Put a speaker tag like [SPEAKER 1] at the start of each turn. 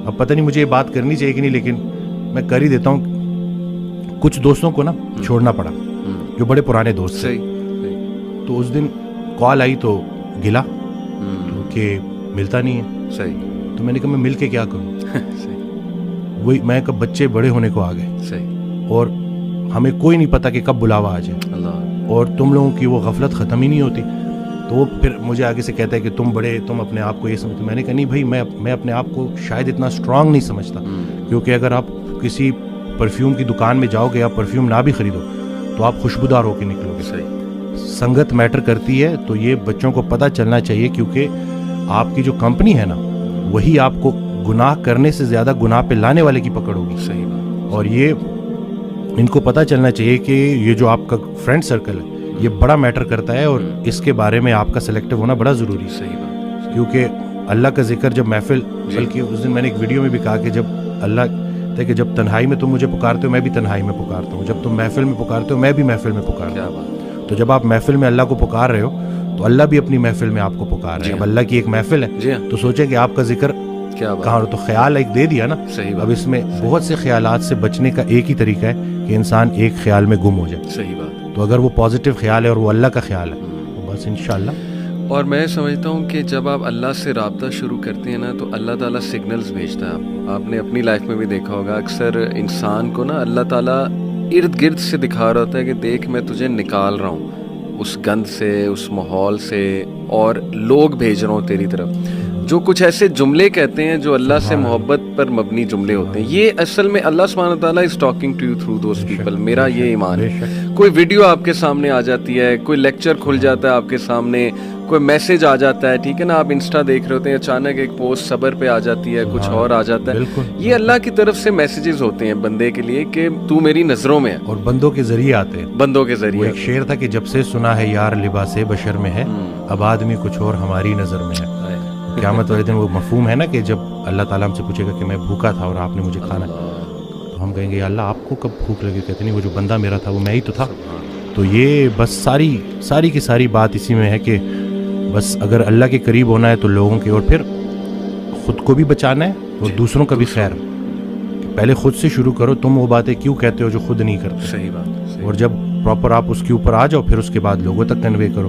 [SPEAKER 1] اب پتہ نہیں مجھے یہ بات کرنی چاہیے کہ نہیں، لیکن میں کر ہی دیتا ہوں. کچھ دوستوں کو نا چھوڑنا پڑا جو بڑے پرانے دوست تھے. تو اس دن کال آئی تو گلا کہ ملتا نہیں ہے.
[SPEAKER 2] صحیح.
[SPEAKER 1] تو میں نے کہا میں مل کے کیا کروں. وہی میں کب بچے بڑے ہونے کو آ گئے.
[SPEAKER 2] صحیح.
[SPEAKER 1] اور ہمیں کوئی نہیں پتا کہ کب بلاوا آ جائے.
[SPEAKER 2] اللہ.
[SPEAKER 1] اور تم لوگوں کی وہ غفلت ختم ہی نہیں ہوتی. تو وہ پھر مجھے آگے سے کہتا ہے کہ تم بڑے، تم اپنے آپ کو یہ سمجھتے. میں نے کہا نہیں بھائی، میں اپنے آپ کو شاید اتنا اسٹرانگ نہیں سمجھتا. کیونکہ اگر آپ کسی پرفیوم کی دکان میں جاؤ گے، آپ پرفیوم نہ بھی خریدو تو آپ خوشبودار ہو کے نکلو گے.
[SPEAKER 2] صحیح.
[SPEAKER 1] سنگت میٹر کرتی ہے. تو یہ بچوں کو پتہ چلنا چاہیے، کیونکہ آپ کی جو کمپنی ہے نا، وہی آپ کو گناہ کرنے سے زیادہ گناہ پہ لانے والے کی پکڑ ہوگی.
[SPEAKER 2] صحیح بات.
[SPEAKER 1] اور یہ ان کو پتہ چلنا چاہیے کہ یہ جو آپ کا فرینڈ سرکل ہے یہ بڑا میٹر کرتا ہے، اور اس کے بارے میں آپ کا سلیکٹو ہونا بڑا ضروری ہے.
[SPEAKER 2] صحیح بات.
[SPEAKER 1] کیونکہ اللہ کا ذکر جب محفل، بلکہ اس دن میں نے ایک ویڈیو میں بھی کہا کہ جب اللہ کہ جب تنہائی میں تم مجھے پکارتے ہو میں بھی تنہائی میں پکارتا ہوں، جب تم محفل میں پکارتے ہو میں بھی محفل میں پکارتا ہوں. تو جب آپ محفل میں اللہ کو پکار رہے ہو تو اللہ بھی اپنی محفل میں آپ کو پکار رہے ہیں. اب اللہ کی ایک محفل ہے تو سوچیں کہ آپ کا ذکر کہاں. تو خیال ایک دے دیا نا. اب اس میں بہت سے خیالات سے بچنے کا ایک ہی طریقہ ہے کہ انسان ایک خیال میں گم ہو جائے.
[SPEAKER 2] صحیح بات. تو
[SPEAKER 1] اگر وہ پازیٹیو خیال ہے اور وہ اللہ کا خیال ہے تو بس انشاءاللہ.
[SPEAKER 2] اور میں سمجھتا ہوں کہ جب آپ اللہ سے رابطہ شروع کرتے ہیں نا تو اللہ تعالیٰ سگنلز بھیجتا ہے. آپ نے اپنی لائف میں بھی دیکھا ہوگا، اکثر انسان کو نا اللہ تعالیٰ ارد گرد سے دکھا رہا ہوتا ہے کہ دیکھ میں تجھے نکال رہا ہوں اس گند سے، اس ماحول سے، اور لوگ بھیج رہا ہوں تیری طرف جو کچھ ایسے جملے کہتے ہیں جو اللہ سے محبت پر مبنی جملے ہوتے ہیں. یہ اصل میں اللہ سبحانہ وتعالیٰ is talking to you through those people. میرا یہ ایمان ہے. کوئی ویڈیو آپ کے سامنے آ جاتی ہے، کوئی لیکچر کھل جاتا ہے آپ کے سامنے، کوئی میسج آ جاتا ہے، ٹھیک ہے نا، آپ انسٹا دیکھ رہے ہوتے ہیں، اچانک ایک پوسٹ صبر پہ آ جاتی ہے، کچھ اور آ جاتا ہے. یہ اللہ کی طرف سے میسیجز ہوتے ہیں بندے کے لیے کہ تو میری نظروں میں ہے.
[SPEAKER 1] اور بندوں کے ذریعے آتے ہیں.
[SPEAKER 2] بندوں کے ذریعے.
[SPEAKER 1] ایک شعر تھا کہ جب سے سنا ہے یار لباس بشر میں ہے، اب آدمی کچھ اور ہماری نظر میں ہے. قیامت والے دن وہ مفہوم ہے نا کہ جب اللہ تعالیٰ ہم سے پوچھے گا کہ میں بھوکا تھا اور آپ نے مجھے کھانا، تو ہم کہیں گے یا اللہ آپ کو کب بھوک لگی؟ کہتے نہیں وہ جو بندہ میرا تھا وہ میں ہی تو تھا. تو یہ بس ساری کی ساری بات اسی میں ہے کہ بس اگر اللہ کے قریب ہونا ہے تو لوگوں کے، اور پھر خود کو بھی بچانا ہے اور دوسروں کا بھی خیر. پہلے خود سے شروع کرو. تم وہ باتیں کیوں کہتے ہو جو خود نہیں کرتے.
[SPEAKER 2] صحیح بات.
[SPEAKER 1] اور جب پراپر آپ اس کے اوپر آ جاؤ پھر اس کے بعد لوگوں تک کنوے کرو.